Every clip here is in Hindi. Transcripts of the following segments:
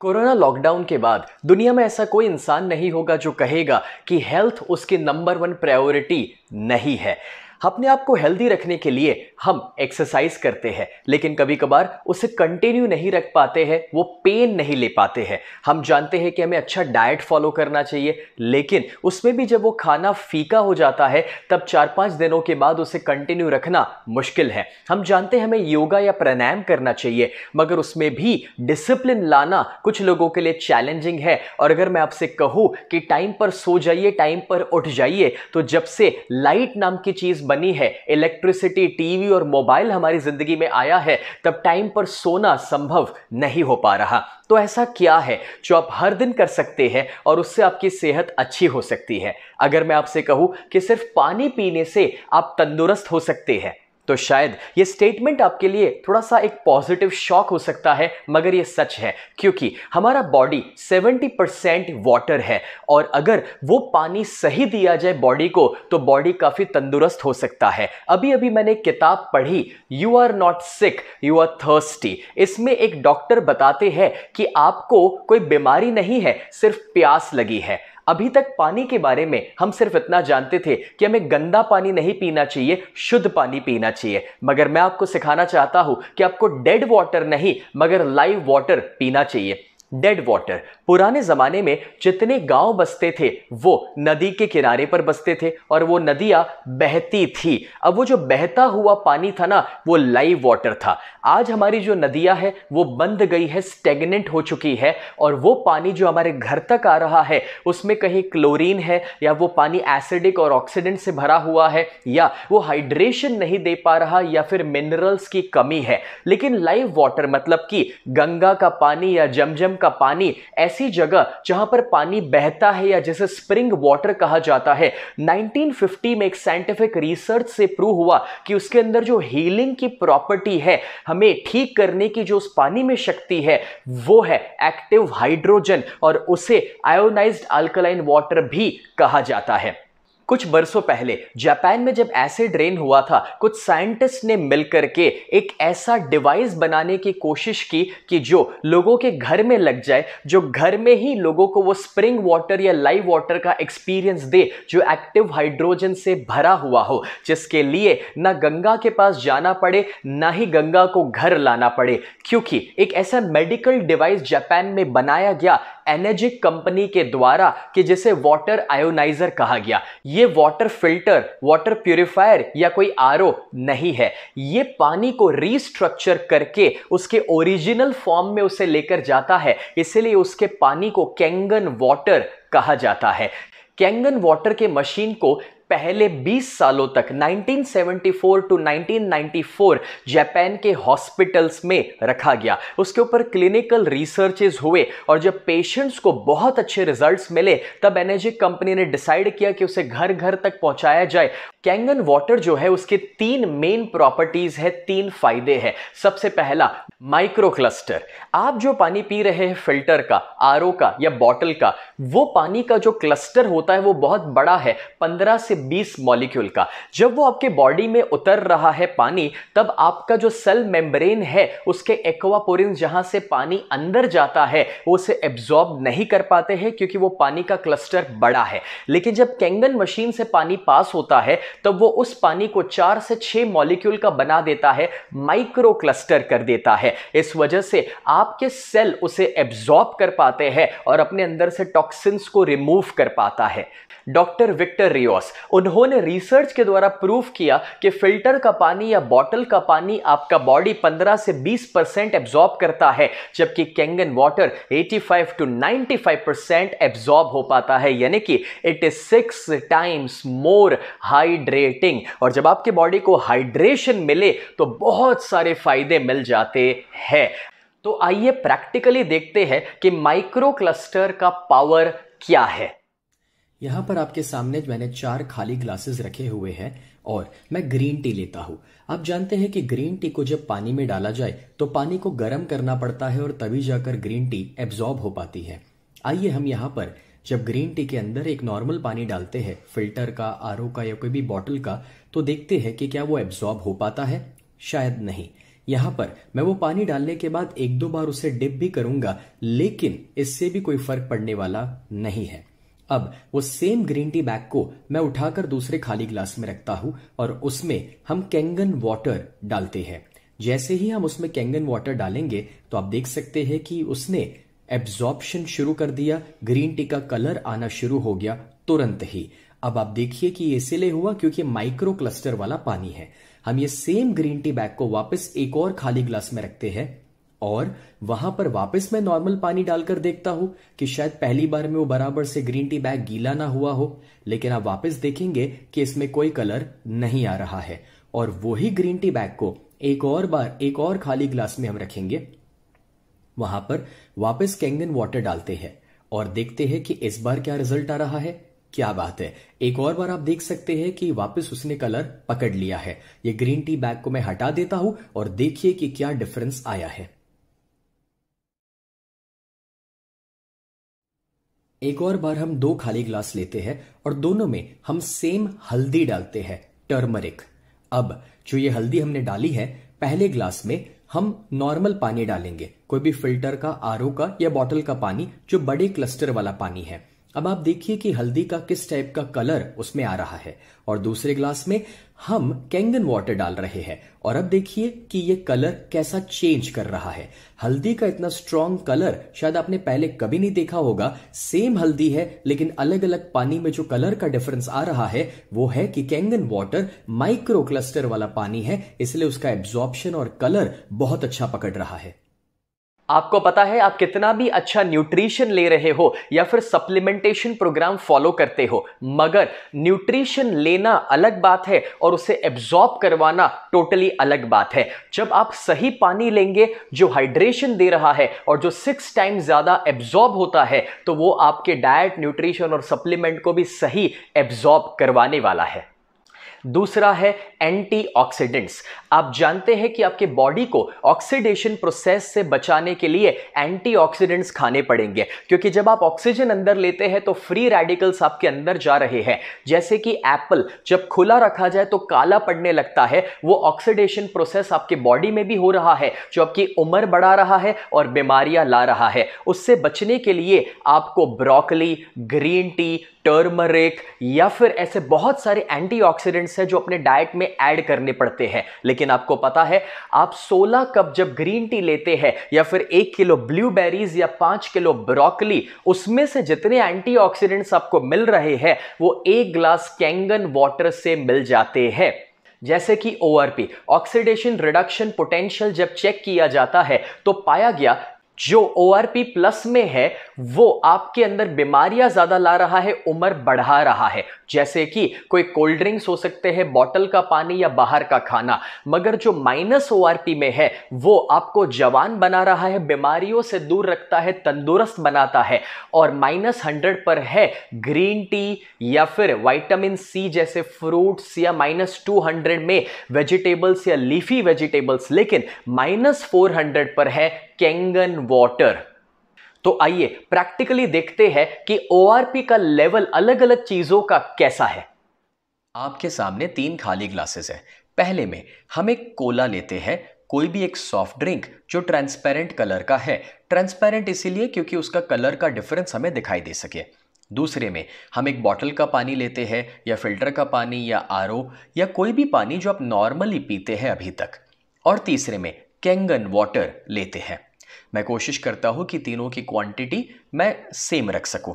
कोरोना लॉकडाउन के बाद दुनिया में ऐसा कोई इंसान नहीं होगा जो कहेगा कि हेल्थ उसकी नंबर वन प्रायोरिटी नहीं है। अपने आप को हेल्दी रखने के लिए हम एक्सरसाइज करते हैं, लेकिन कभी कभार उसे कंटिन्यू नहीं रख पाते हैं, वो पेन नहीं ले पाते हैं। हम जानते हैं कि हमें अच्छा डाइट फॉलो करना चाहिए, लेकिन उसमें भी जब वो खाना फीका हो जाता है तब 4-5 दिनों के बाद उसे कंटिन्यू रखना मुश्किल है। हम जानते हैं हमें योगा या प्राणायाम करना चाहिए, मगर उसमें भी डिसिप्लिन लाना कुछ लोगों के लिए चैलेंजिंग है। और अगर मैं आपसे कहूं कि टाइम पर सो जाइए, टाइम पर उठ जाइए, तो जब से लाइट नाम की चीज बनी है, इलेक्ट्रिसिटी, टीवी और मोबाइल हमारी जिंदगी में आया है, तब टाइम पर सोना संभव नहीं हो पा रहा। तो ऐसा क्या है जो आप हर दिन कर सकते हैं और उससे आपकी सेहत अच्छी हो सकती है? अगर मैं आपसे कहूं कि सिर्फ पानी पीने से आप तंदुरुस्त हो सकते हैं, तो शायद ये स्टेटमेंट आपके लिए थोड़ा सा एक पॉजिटिव शॉक हो सकता है, मगर ये सच है, क्योंकि हमारा बॉडी 70% वाटर है और अगर वो पानी सही दिया जाए बॉडी को, तो बॉडी काफी तंदुरुस्त हो सकता है। अभी अभी मैंने एक किताब पढ़ी, you are not sick, you are thirsty. इसमें एक डॉक्टर बताते हैं कि आपको कोई बीमारी नहीं है, सिर्फ प्यास लगी है। अभी तक पानी के बारे में हम सिर्फ इतना जानते थे कि हमें गंदा पानी नहीं पीना चाहिए, शुद्ध पानी पीना चाहिए। मगर मैं आपको सिखाना चाहता हूं कि आपको डेड वाटर नहीं मगर लाइव वाटर पीना चाहिए। डेड वाटर, पुराने जमाने में जितने गांव बसते थे वो नदी के किनारे पर बसते थे और वो नदियां बहती थी। अब वो जो बहता हुआ पानी था ना, वो लाइव वाटर था। आज हमारी जो नदियां है वो बंद गई है, स्टेगनेंट हो चुकी है, और वो पानी जो हमारे घर तक आ रहा है उसमें कहीं क्लोरीन है, या वो पानी एसिडिक और ऑक्सीडेंट से भरा हुआ है, या वो हाइड्रेशन नहीं दे पा रहा, या फिर मिनरल्स की कमी है। लेकिन लाइव वाटर मतलब कि गंगा का पानी या जमजम का पानी, ऐसी जगह जहां पर पानी बहता है या जिसे स्प्रिंग वाटर कहा जाता है, 1950 में एक साइंटिफिक रिसर्च से प्रूव हुआ कि उसके अंदर जो हीलिंग की प्रॉपर्टी है, हमें ठीक करने की जो उस पानी में शक्ति है, वो है एक्टिव हाइड्रोजन, और उसे आयोनाइज्ड अल्कलाइन वाटर भी कहा जाता है। कुछ बरसों पहले जापान में जब एसिड रेन हुआ था, कुछ साइंटिस्ट ने मिलकर के एक ऐसा डिवाइस बनाने की कोशिश की कि जो लोगों के घर में लग जाए, जो घर में ही लोगों को वो स्प्रिंग वाटर या लाइव वाटर का एक्सपीरियंस दे, जो एक्टिव हाइड्रोजन से भरा हुआ हो, जिसके लिए ना गंगा के पास जाना पड़े, ना ही गंगा को घर लाना पड़े। क्योंकि एक ऐसा मेडिकल डिवाइस जापान में बनाया गया एनर्जिक कंपनी के द्वारा कि जिसे वाटर आयोनाइजर कहा गया। ये वाटर फिल्टर, वाटर प्यूरिफायर या कोई आरओ नहीं है। ये पानी को रीस्ट्रक्चर करके उसके ओरिजिनल फॉर्म में उसे लेकर जाता है, इसलिए उसके पानी को कैंगन वाटर कहा जाता है। कैंगन वाटर के मशीन को पहले 20 सालों तक 1974 टू 1994 जापान के हॉस्पिटल्स में रखा गया। उसके ऊपर क्लिनिकल रिसर्चेस हुए और जब पेशेंट्स को बहुत अच्छे रिजल्ट्स मिले, तब एनर्जिक कंपनी ने डिसाइड किया कि उसे घर घर तक पहुंचाया जाए। कैंगन वाटर जो है उसके 3 मेन प्रॉपर्टीज है, 3 फायदे हैं। सबसे पहला, माइक्रो क्लस्टर। आप जो पानी पी रहे हैं फिल्टर का, आरओ का या बॉटल का, वो पानी का जो क्लस्टर होता है वो बहुत बड़ा है, 15 से 20 मॉलिक्यूल का। जब वो आपके बॉडी में उतर रहा है पानी, तब आपका जो सेल मेम्ब्रेन है उसके एक्वापोरिन जहां से पानी अंदर जाता है, वो उसे एब्जॉर्ब नहीं कर पाते हैं क्योंकि वो पानी का क्लस्टर बड़ा है। लेकिन जब कैंगन मशीन से पानी पास होता है तब वो उस पानी को 4 से 6 मॉलिक्यूल का बना देता है, माइक्रो क्लस्टर कर देता है। इस वजह से आपके सेल उसे एब्जॉर्ब कर पाते हैं और अपने अंदर से टॉक्सिन्स को रिमूव कर पाता है। डॉक्टर विक्टर रियोस, उन्होंने रिसर्च के द्वारा प्रूव किया कि फिल्टर का पानी या बॉटल का पानी आपका बॉडी 15 से 20% एब्जॉर्ब करता है, जबकि कैंगन वाटर 85 टू 95% एब्जॉर्ब हो पाता है, यानी कि it is 6 times more hydrating. और जब आपके बॉडी को हाइड्रेशन मिले तो बहुत सारे फायदे मिल जाते हैं। तो आइए प्रैक्टिकली देखते हैं कि माइक्रो क्लस्टर का पावर क्या है। यहाँ पर आपके सामने मैंने 4 खाली ग्लासेस रखे हुए हैं और मैं ग्रीन टी लेता हूँ। आप जानते हैं कि ग्रीन टी को जब पानी में डाला जाए तो पानी को गर्म करना पड़ता है और तभी जाकर ग्रीन टी एब्जॉर्ब हो पाती है। आइए हम यहाँ पर जब ग्रीन टी के अंदर एक नॉर्मल पानी डालते हैं, फिल्टर का, आरओ का या कोई भी बॉटल का, तो देखते हैं कि क्या वो एब्जॉर्ब हो पाता है। शायद नहीं, यहां पर मैं वो पानी डालने के बाद एक दो बार उसे डिप भी करूंगा, लेकिन इससे भी कोई फर्क पड़ने वाला नहीं है। अब वो सेम ग्रीन टी बैग को मैं उठाकर दूसरे खाली ग्लास में रखता हूं और उसमें हम कैंगन वाटर डालते हैं। जैसे ही हम उसमें कैंगन वाटर डालेंगे तो आप देख सकते हैं कि उसने एब्जॉर्प्शन शुरू कर दिया, ग्रीन टी का कलर आना शुरू हो गया तुरंत ही। अब आप देखिए कि ये इसलिए हुआ क्योंकि माइक्रो क्लस्टर वाला पानी है। हम ये सेम ग्रीन टी बैग को वापस एक और खाली ग्लास में रखते हैं और वहां पर वापस मैं नॉर्मल पानी डालकर देखता हूं कि शायद पहली बार में वो बराबर से ग्रीन टी बैग गीला ना हुआ हो, लेकिन आप वापस देखेंगे कि इसमें कोई कलर नहीं आ रहा है। और वही ग्रीन टी बैग को एक और बार एक और खाली ग्लास में हम रखेंगे, वहां पर वापस कैंगन वाटर डालते हैं और देखते हैं कि इस बार क्या रिजल्ट आ रहा है। क्या बात है, एक और बार आप देख सकते हैं कि वापस उसने कलर पकड़ लिया है। ये ग्रीन टी बैग को मैं हटा देता हूं और देखिए कि क्या डिफरेंस आया है। एक और बार हम दो खाली ग्लास लेते हैं और दोनों में हम सेम हल्दी डालते हैं, टर्मरिक। अब जो ये हल्दी हमने डाली है, पहले ग्लास में हम नॉर्मल पानी डालेंगे, कोई भी फिल्टर का, आरओ का या बॉटल का पानी, जो बड़े क्लस्टर वाला पानी है। अब आप देखिए कि हल्दी का किस टाइप का कलर उसमें आ रहा है। और दूसरे ग्लास में हम कैंगन वाटर डाल रहे हैं और अब देखिए कि ये कलर कैसा चेंज कर रहा है। हल्दी का इतना स्ट्रॉन्ग कलर शायद आपने पहले कभी नहीं देखा होगा। सेम हल्दी है लेकिन अलग अलग पानी में जो कलर का डिफरेंस आ रहा है वो है कि कैंगन वाटर माइक्रो क्लस्टर वाला पानी है, इसलिए उसका एब्जॉर्प्शन और कलर बहुत अच्छा पकड़ रहा है। आपको पता है, आप कितना भी अच्छा न्यूट्रिशन ले रहे हो या फिर सप्लीमेंटेशन प्रोग्राम फॉलो करते हो, मगर न्यूट्रिशन लेना अलग बात है और उसे एब्जॉर्ब करवाना टोटली अलग बात है। जब आप सही पानी लेंगे जो हाइड्रेशन दे रहा है और जो 6 टाइम ज्यादा एब्जॉर्ब होता है, तो वो आपके डाइट, न्यूट्रिशन और सप्लीमेंट को भी सही एब्जॉर्ब करवाने वाला है। दूसरा है एंटीऑक्सीडेंट्स। आप जानते हैं कि आपके बॉडी को ऑक्सीडेशन प्रोसेस से बचाने के लिए एंटीऑक्सीडेंट्स खाने पड़ेंगे, क्योंकि जब आप ऑक्सीजन अंदर लेते हैं तो फ्री रेडिकल्स आपके अंदर जा रहे हैं। जैसे कि एप्पल जब खुला रखा जाए तो काला पड़ने लगता है, वो ऑक्सीडेशन प्रोसेस आपके बॉडी में भी हो रहा है, जो आपकी उम्र बढ़ा रहा है और बीमारियां ला रहा है। उससे बचने के लिए आपको ब्रोकली, ग्रीन टी, टर्मरिक या फिर ऐसे बहुत सारे एंटीऑक्सीडेंट्स हैं जो अपने डाइट में ऐड करने पड़ते हैं। लेकिन आपको पता है, आप 16 कप जब ग्रीन टी लेते हैं या फिर 1 किलो ब्लूबेरीज या 5 किलो ब्रोकली, उसमें से जितने एंटीऑक्सीडेंट्स आपको मिल रहे हैं वो 1 ग्लास कैंगन वाटर से मिल जाते हैं। जैसे कि ORP, ऑक्सीडेशन रिडक्शन पोटेंशियल, जब चेक किया जाता है तो पाया गया जो ORP प्लस में है वो आपके अंदर बीमारियां ज्यादा ला रहा है, उम्र बढ़ा रहा है। जैसे कि कोई कोल्ड ड्रिंक्स हो सकते हैं, बॉटल का पानी या बाहर का खाना, मगर जो माइनस ORP में है वो आपको जवान बना रहा है, बीमारियों से दूर रखता है, तंदुरुस्त बनाता है। और -100 पर है ग्रीन टी या फिर विटामिन C जैसे फ्रूट्स, या -200 में वेजिटेबल्स या लीफी वेजिटेबल्स, लेकिन -400 पर है कैंगन वाटर। तो आइए प्रैक्टिकली देखते हैं कि ORP का लेवल अलग अलग चीजों का कैसा है। आपके सामने 3 खाली ग्लासेस है। पहले में हम एक कोला लेते हैं, कोई भी एक सॉफ्ट ड्रिंक जो ट्रांसपेरेंट कलर का है। ट्रांसपेरेंट इसीलिए क्योंकि उसका कलर का डिफरेंस हमें दिखाई दे सके। दूसरे में हम एक बॉटल का पानी लेते हैं, या फिल्टर का पानी, या RO, या कोई भी पानी जो आप नॉर्मली पीते हैं अभी तक। और तीसरे में कैंगन वाटर लेते हैं। मैं कोशिश करता हूं कि तीनों की क्वांटिटी मैं सेम रख सकूं।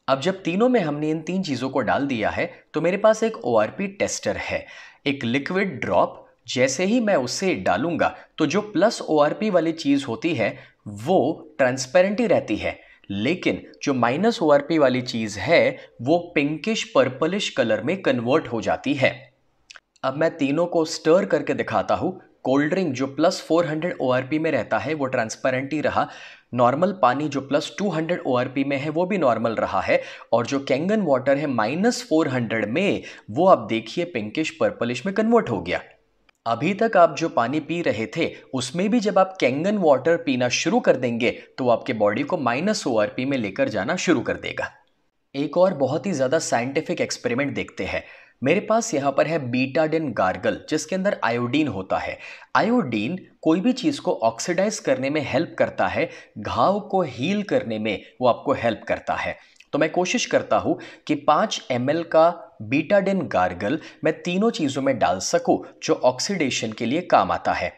अब जब तीनों में हमने इन 3 चीजों को डाल दिया है तो मेरे पास एक ORP टेस्टर है, एक लिक्विड ड्रॉप। जैसे ही मैं उसे डालूंगा तो जो प्लस ORP वाली चीज होती है वो ट्रांसपेरेंट ही रहती है, लेकिन जो माइनस ORP वाली चीज है वो पिंकिश पर्पलिश कलर में कन्वर्ट हो जाती है। अब मैं तीनों को स्टर करके दिखाता हूं। कोल्ड ड्रिंक जो +400 ORP में रहता है वो ट्रांसपेरेंट ही रहा, नॉर्मल पानी जो +200 ORP में है वो भी नॉर्मल रहा है, और जो कैंगन वाटर है -400 में, वो आप देखिए पिंकिश पर्पलिश में कन्वर्ट हो गया। अभी तक आप जो पानी पी रहे थे उसमें भी जब आप कैंगन वाटर पीना शुरू कर देंगे तो आपके बॉडी को -ORP में लेकर जाना शुरू कर देगा। एक और बहुत ही ज़्यादा साइंटिफिक एक्सपेरिमेंट देखते हैं। मेरे पास यहाँ पर है बीटाडिन गार्गल, जिसके अंदर आयोडीन होता है। आयोडीन कोई भी चीज़ को ऑक्सीडाइज करने में हेल्प करता है, घाव को हील करने में वो आपको हेल्प करता है। तो मैं कोशिश करता हूँ कि 5 ml का बीटाडिन गार्गल मैं तीनों चीज़ों में डाल सकूँ जो ऑक्सीडेशन के लिए काम आता है।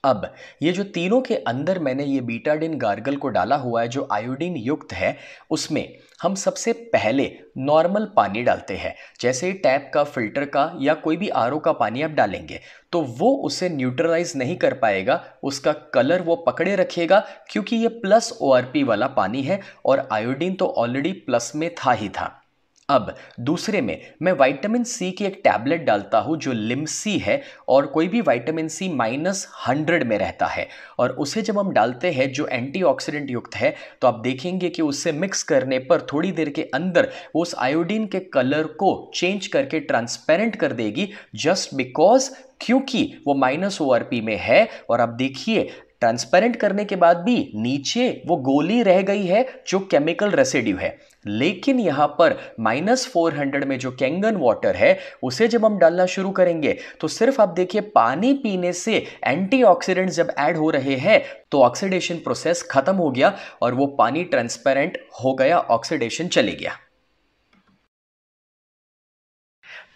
अब ये जो तीनों के अंदर मैंने ये बीटाडिन गार्गल को डाला हुआ है जो आयोडीन युक्त है, उसमें हम सबसे पहले नॉर्मल पानी डालते हैं। जैसे टैप का, फिल्टर का या कोई भी आरओ का पानी आप डालेंगे तो वो उसे न्यूट्रलाइज नहीं कर पाएगा, उसका कलर वो पकड़े रखेगा, क्योंकि ये प्लस ORP वाला पानी है और आयोडीन तो ऑलरेडी प्लस में था ही था। अब दूसरे में मैं विटामिन सी की एक टैबलेट डालता हूं जो लिमसी है, और कोई भी विटामिन सी -100 में रहता है, और उसे जब हम डालते हैं जो एंटीऑक्सीडेंट युक्त है, तो आप देखेंगे कि उससे मिक्स करने पर थोड़ी देर के अंदर वो उस आयोडीन के कलर को चेंज करके ट्रांसपेरेंट कर देगी, जस्ट बिकॉज क्योंकि वो -ORP में है। और आप देखिए ट्रांसपेरेंट करने के बाद भी नीचे वो गोली रह गई है जो केमिकल रेसिड्यू है, लेकिन यहां पर -400 में जो कैंगन वाटर है उसे जब हम डालना शुरू करेंगे तो सिर्फ आप देखिए पानी पीने से एंटीऑक्सीडेंट जब ऐड हो रहे हैं तो ऑक्सीडेशन प्रोसेस खत्म हो गया और वो पानी ट्रांसपेरेंट हो गया, ऑक्सीडेशन चले गया।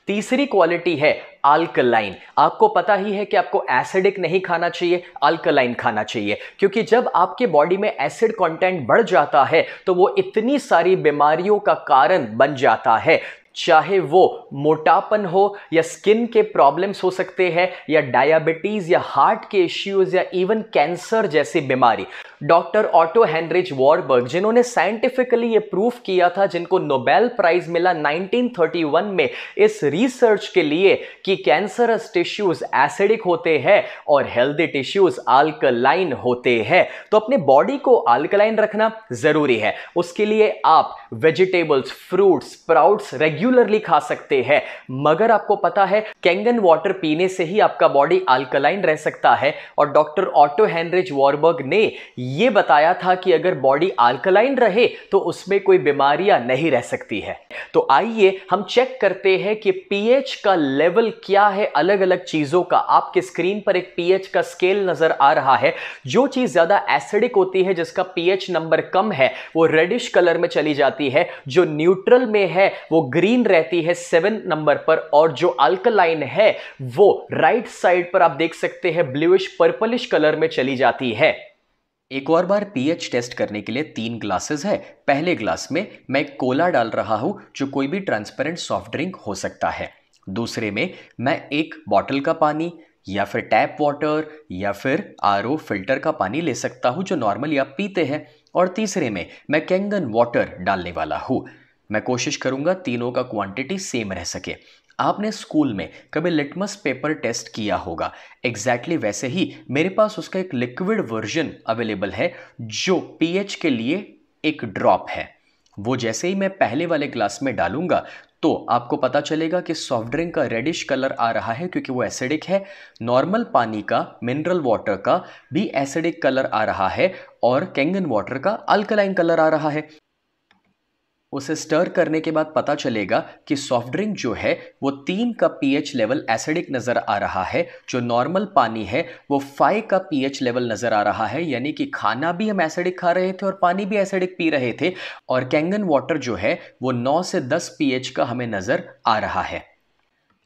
तीसरी क्वालिटी है अल्कलाइन। आपको पता ही है कि आपको एसिडिक नहीं खाना चाहिए, अल्कलाइन खाना चाहिए, क्योंकि जब आपके बॉडी में एसिड कंटेंट बढ़ जाता है तो वो इतनी सारी बीमारियों का कारण बन जाता है, चाहे वो मोटापन हो या स्किन के प्रॉब्लम्स हो सकते हैं या डायबिटीज या हार्ट के इश्यूज या इवन कैंसर जैसी बीमारी। डॉक्टर ऑटो हेनरिच वॉरबर्ग, जिन्होंने साइंटिफिकली ये प्रूफ किया था, जिनको नोबेल प्राइज मिला 1931 में इस रिसर्च के लिए कि कैंसरस टिश्यूज एसिडिक होते हैं और हेल्दी टिश्यूज अल्कलाइन होते हैं। तो अपने बॉडी को अल्कलाइन रखना जरूरी है। उसके लिए आप वेजिटेबल्स, फ्रूट्स, स्प्राउट्स रेगुलरली खा सकते हैं, मगर आपको पता है कैंगन वाटर पीने से ही आपका बॉडी अल्कलाइन रह सकता है। और डॉक्टर ऑटो हेनरिच वॉरबर्ग ने यह बताया था कि अगर बॉडी अल्कलाइन रहे तो उसमें कोई बीमारियां नहीं रह सकती है। तो आइए हम चेक करते हैं कि पीएच का लेवल क्या है अलग अलग चीजों का। आपके स्क्रीन पर एक पीएच का स्केल नजर आ रहा है। जो चीज ज्यादा एसिडिक होती है, जिसका पीएच नंबर कम है, वो रेडिश कलर में चली जाती है। जो न्यूट्रल में है वो ग्रीन रहती है 7 नंबर पर, और जो अल्कलाइन है वो राइट साइड पर आप देख सकते हैं ब्लूइश पर्पलिश कलर में चली जाती है। एक और बार पीएच टेस्ट करने के लिए 3 ग्लासेस है। पहले ग्लास में मैं कोला डाल रहा हूं जो कोई भी ट्रांसपेरेंट सॉफ्ट ड्रिंक हो सकता है। दूसरे में मैं एक बॉटल का पानी या फिर टैप वाटर या फिर आरओ फिल्टर का पानी ले सकता हूं जो नॉर्मली आप पीते हैं। और तीसरे में मैं कैंगन वाटर डालने वाला हूं। मैं कोशिश करूंगा तीनों का क्वांटिटी सेम रह सके। आपने स्कूल में कभी लिटमस पेपर टेस्ट किया होगा, एग्जैक्टली वैसे ही मेरे पास उसका एक लिक्विड वर्जन अवेलेबल है जो पीएच के लिए एक ड्रॉप है। वो जैसे ही मैं पहले वाले ग्लास में डालूंगा तो आपको पता चलेगा कि सॉफ्ट ड्रिंक का रेडिश कलर आ रहा है क्योंकि वो एसिडिक है। नॉर्मल पानी का, मिनरल वाटर का भी एसिडिक कलर आ रहा है और कैंगन वाटर का अल्कलाइन कलर आ रहा है। उसे स्टर करने के बाद पता चलेगा कि सॉफ्ट ड्रिंक जो है वो 3 का पीएच लेवल एसिडिक नज़र आ रहा है। जो नॉर्मल पानी है वो 5 का पीएच लेवल नज़र आ रहा है, यानी कि खाना भी हम एसिडिक खा रहे थे और पानी भी एसिडिक पी रहे थे। और कैंगन वाटर जो है वो 9 से 10 पीएच का हमें नज़र आ रहा है।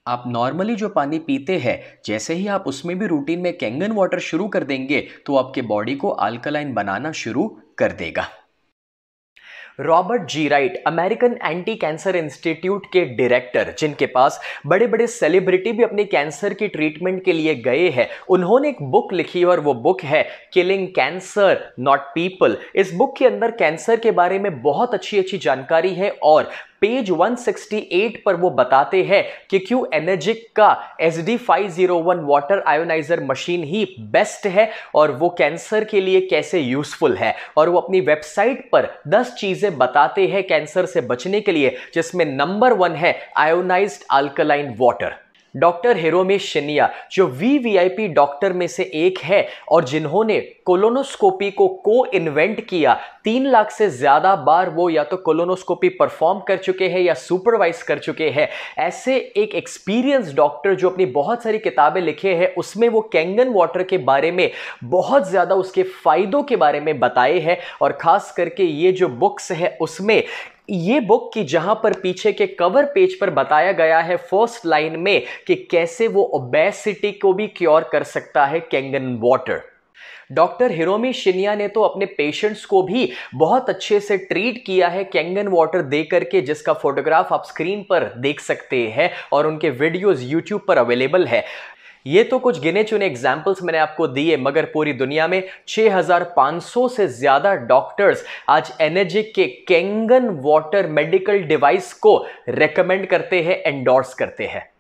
आप नॉर्मली जो पानी पीते हैं, जैसे ही आप उसमें भी रूटीन में कैंगन वाटर शुरू कर देंगे तो आपके बॉडी को अल्कलाइन बनाना शुरू कर देगा। Robert ji Wright, American anti cancer institute के डायरेक्टर, जिनके पास बड़े बड़े सेलिब्रिटी भी अपने कैंसर की ट्रीटमेंट के लिए गए हैं, उन्होंने एक बुक लिखी और वो बुक है किलिंग कैंसर नॉट पीपल। इस बुक के अंदर कैंसर के बारे में बहुत अच्छी अच्छी जानकारी है और पेज 168 पर वो बताते हैं कि क्यों एनर्जिक का SD501 वाटर आयोनाइजर मशीन ही बेस्ट है और वो कैंसर के लिए कैसे यूजफुल है। और वो अपनी वेबसाइट पर 10 चीजें बताते हैं कैंसर से बचने के लिए, जिसमें नंबर 1 है ionised alkaline water. Doctor Hiromi Shinya जो वीवीआईपी डॉक्टर में से एक है और जिन्होंने कोलोनोस्कोपी को इन्वेंट किया। 3 लाख से ज्यादा बार वो या तो कोलोनोस्कोपी परफॉर्म कर चुके हैं या सुपरवाइज कर चुके हैं। ऐसे एक एक्सपीरियंस डॉक्टर जो अपनी बहुत सारी किताबें लिखे हैं, उसमें वो कैंगन वाटर के बारे में बहुत ज्यादा उसके फायदों के बारे में बताए हैं। और खास करके ये जो बुक्स है उसमें ये बुक की जहां पर पीछे के कवर पेज पर बताया गया है फर्स्ट लाइन में कि कैसे वो ओबेसिटी को भी क्योर कर सकता है Kangen water. Doctor Hiromi Shinya ने तो अपने पेशेंट्स को भी बहुत अच्छे से ट्रीट किया है कैंगन वाटर दे करके, जिसका फोटोग्राफ आप स्क्रीन पर देख सकते हैं और उनके वीडियोस यूट्यूब पर अवेलेबल है। ये तो कुछ गिने चुने एग्जाम्पल्स मैंने आपको दिए, मगर पूरी दुनिया में 6500 से ज्यादा डॉक्टर्स आज एनर्जिक के कैंगन वाटर मेडिकल डिवाइस को रेकमेंड करते हैं, एंडोर्स करते हैं।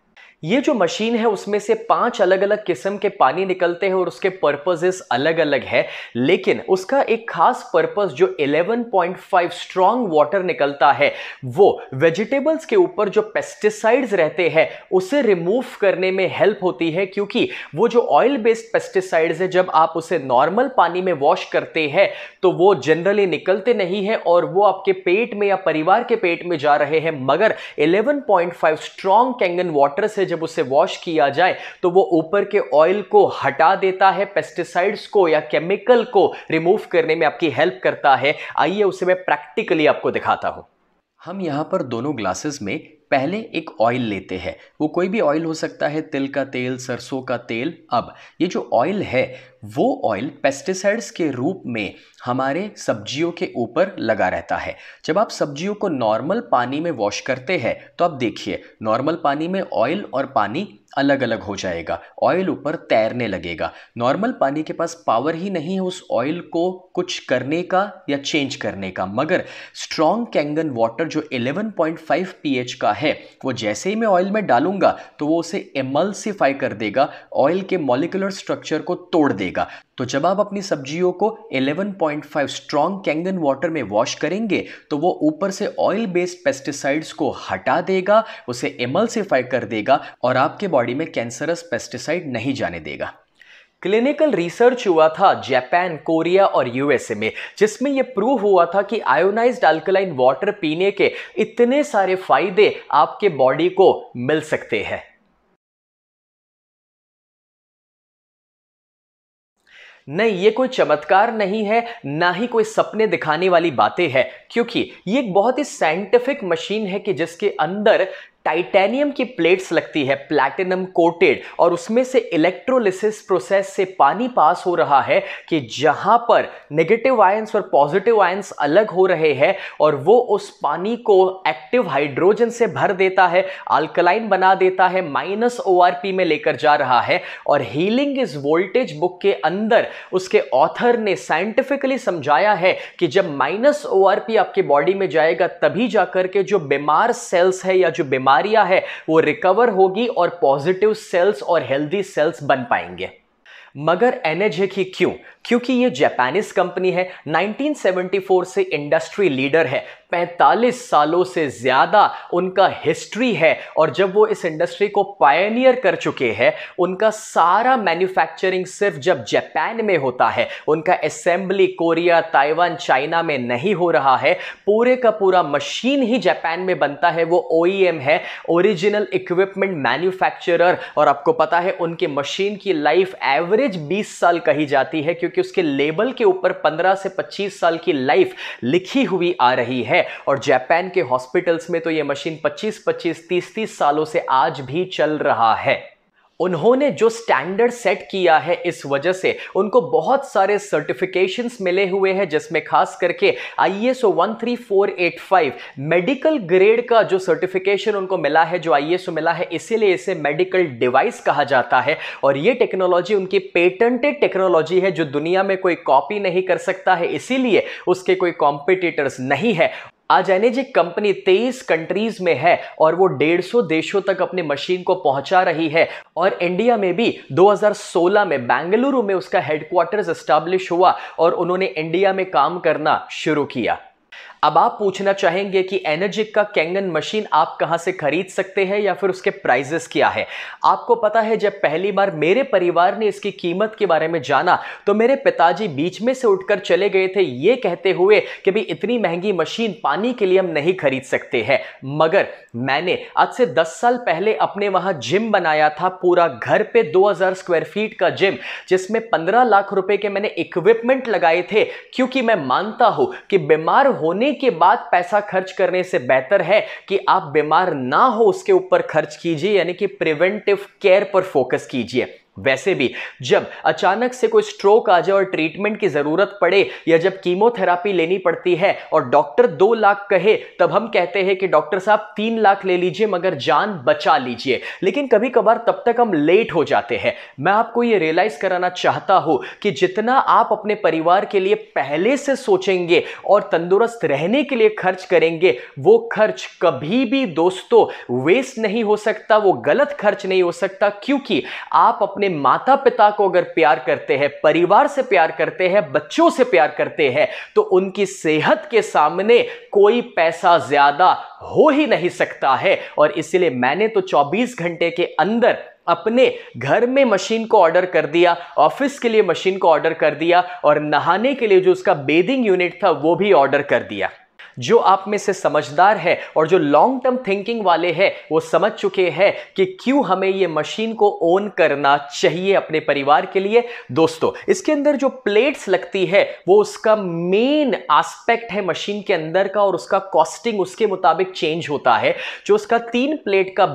ये जो मशीन है उसमें से 5 अलग अलग किस्म के पानी निकलते हैं और उसके पर्पसेस अलग अलग है, लेकिन उसका एक खास पर्पस जो 11.5 स्ट्रॉन्ग वाटर निकलता है वो वेजिटेबल्स के ऊपर जो पेस्टिसाइड्स रहते हैं उसे रिमूव करने में हेल्प होती है। क्योंकि वो जो ऑयल बेस्ड पेस्टिसाइड्स है जब आप उसे नॉर्मल पानी में वॉश करते हैं तो वो जनरली निकलते नहीं है और वो आपके पेट में या परिवार के पेट में जा रहे हैं, मगर 11.5 स्ट्रॉन्ग कैंगन वाटर से जब उसे वॉश किया जाए तो वो ऊपर के ऑयल को हटा देता है, पेस्टिसाइड्स को या केमिकल को रिमूव करने में आपकी हेल्प करता है। आइए उसे मैं प्रैक्टिकली आपको दिखाता हूं। हम यहाँ पर दोनों ग्लासेस में पहले एक ऑयल लेते हैं। वो कोई भी ऑयल हो सकता है, तिल का तेल, सरसों का तेल। अब ये जो ऑयल है वो ऑयल पेस्टिसाइड्स के रूप में हमारे सब्जियों के ऊपर लगा रहता है। जब आप सब्जियों को नॉर्मल पानी में वॉश करते हैं तो आप देखिए नॉर्मल पानी में ऑयल और पानी अलग अलग हो जाएगा, ऑयल ऊपर तैरने लगेगा। नॉर्मल पानी के पास पावर ही नहीं है उस ऑयल को कुछ करने का या चेंज करने का, मगर स्ट्रॉन्ग कैंगन वाटर जो 11.5 pH का है वो जैसे ही मैं ऑयल में डालूंगा तो वो उसे एमल्सिफाई कर देगा, ऑयल के मॉलिक्यूलर स्ट्रक्चर को तोड़ देगा। तो जब आप अपनी सब्जियों को 11.5 स्ट्रॉन्ग कैंगन वाटर में वॉश करेंगे तो वो ऊपर से ऑयल बेस्ड पेस्टिसाइड्स को हटा देगा, उसे एमल्सिफाई कर देगा और आपके बॉडी में कैंसरस पेस्टिसाइड नहीं जाने देगा। क्लिनिकल रिसर्च हुआ था जापान, कोरिया और यूएसए में, जिसमें यह प्रूव हुआ था कि आयोनाइज्ड अल्कलाइन वाटर पीने के इतने सारे फायदे आपके बॉडी को मिल सकते हैं। नहीं, ये कोई चमत्कार नहीं है, ना ही कोई सपने दिखाने वाली बातें हैं, क्योंकि ये एक बहुत ही साइंटिफिक मशीन है कि जिसके अंदर टाइटेनियम की प्लेट्स लगती है, प्लैटिनम कोटेड, और उसमें से इलेक्ट्रोलिसिस प्रोसेस से पानी पास हो रहा है कि जहां पर नेगेटिव आयंस और पॉजिटिव आयंस अलग हो रहे हैं और वो उस पानी को एक्टिव हाइड्रोजन से भर देता है, अल्कलाइन बना देता है, -ORP में लेकर जा रहा है। और हीलिंग इज वोल्टेज बुक के अंदर उसके ऑथर ने साइंटिफिकली समझाया है कि जब -ORP आपके बॉडी में जाएगा तभी जाकर के जो बीमार सेल्स है या जो बीमारियां है वो रिकवर होगी और पॉजिटिव सेल्स और हेल्दी सेल्स बन पाएंगे। मगर एनर्जिक ही क्यों? क्योंकि ये जापानीज कंपनी है, 1974 से इंडस्ट्री लीडर है, 45 सालों से ज्यादा उनका हिस्ट्री है। और जब वो इस इंडस्ट्री को पायनियर कर चुके हैं, उनका सारा मैन्युफैक्चरिंग सिर्फ जब जापान में होता है, उनका असेंबली कोरिया, ताइवान, चाइना में नहीं हो रहा है, पूरे का पूरा मशीन ही जापान में बनता है। वो OEM है, ओरिजिनल इक्विपमेंट मैन्युफैक्चरर। और आपको पता है उनकी मशीन की लाइफ एवरेज 20 साल कही जाती है, क्योंकि उसके लेबल के ऊपर 15 से 25 साल की लाइफ लिखी हुई आ रही है। और जापान के हॉस्पिटल्स में तो यह मशीन 25-25, 30-30 सालों से आज भी चल रहा है। उन्होंने जो स्टैंडर्ड सेट किया है, इस वजह से उनको बहुत सारे सर्टिफिकेशंस मिले हुए हैं, जिसमें खास करके ISO 13485 मेडिकल ग्रेड का जो सर्टिफिकेशन उनको मिला है, जो ISO मिला है, इसीलिए इसे मेडिकल डिवाइस कहा जाता है। और ये टेक्नोलॉजी उनकी पेटेंटेड टेक्नोलॉजी है जो दुनिया में कोई कॉपी नहीं कर सकता है, इसीलिए उसके कोई कॉम्पिटिटर्स नहीं है। आज एनर्जिक कंपनी 23 कंट्रीज में है और वो 150 देशों तक अपनी मशीन को पहुंचा रही है। और इंडिया में भी 2016 में बेंगलुरु में उसका हेडक्वार्टर्स एस्टैब्लिश हुआ और उन्होंने इंडिया में काम करना शुरू किया। अब आप पूछना चाहेंगे कि एनर्जिक का कैंगन मशीन आप कहां से खरीद सकते हैं या फिर उसके प्राइजेस क्या है। आपको पता है, जब पहली बार मेरे परिवार ने इसकी कीमत के बारे में जाना तो मेरे पिताजी बीच में से उठकर चले गए थे, ये कहते हुए कि भाई इतनी महंगी मशीन पानी के लिए हम नहीं खरीद सकते हैं। मगर मैंने आज से 10 साल पहले अपने वहां जिम बनाया था, पूरा घर पे 2000 स्क्वायर फीट का जिम, जिसमें 15 लाख रुपए के मैंने इक्विपमेंट लगाए थे, क्योंकि मैं मानता हूं कि बीमार होने के बाद पैसा खर्च करने से बेहतर है कि आप बीमार ना हो उसके ऊपर खर्च कीजिए, यानी कि प्रिवेंटिव केयर पर फोकस कीजिए। वैसे भी जब अचानक से कोई स्ट्रोक आ जाए और ट्रीटमेंट की जरूरत पड़े, या जब कीमोथेरापी लेनी पड़ती है और डॉक्टर 2 लाख कहे, तब हम कहते हैं कि डॉक्टर साहब 3 लाख ले लीजिए मगर जान बचा लीजिए। लेकिन कभी कभार तब तक हम लेट हो जाते हैं। मैं आपको यह रियलाइज कराना चाहता हूं कि जितना आप अपने परिवार के लिए पहले से सोचेंगे और तंदुरुस्त रहने के लिए खर्च करेंगे, वो खर्च कभी भी दोस्तों वेस्ट नहीं हो सकता, वो गलत खर्च नहीं हो सकता। क्योंकि आप अपने माता पिता को अगर प्यार करते हैं, परिवार से प्यार करते हैं, बच्चों से प्यार करते हैं, तो उनकी सेहत के सामने कोई पैसा ज्यादा हो ही नहीं सकता है। और इसलिए मैंने तो 24 घंटे के अंदर अपने घर में मशीन को ऑर्डर कर दिया, ऑफिस के लिए मशीन को ऑर्डर कर दिया, और नहाने के लिए जो उसका बेदिंग यूनिट था वो भी ऑर्डर कर दिया। जो आप में से समझदार है और जो लॉन्ग टर्म थिंकिंग वाले हैं, वो समझ चुके हैं कि क्यों हमें ये मशीन को ओन करना चाहिए अपने परिवार के लिए। दोस्तों, इसके अंदर जो प्लेट्स लगती है वो उसका मेन एस्पेक्ट है मशीन के अंदर का, और उसका कॉस्टिंग उसके मुताबिक चेंज होता है। जो उसका 3 प्लेट का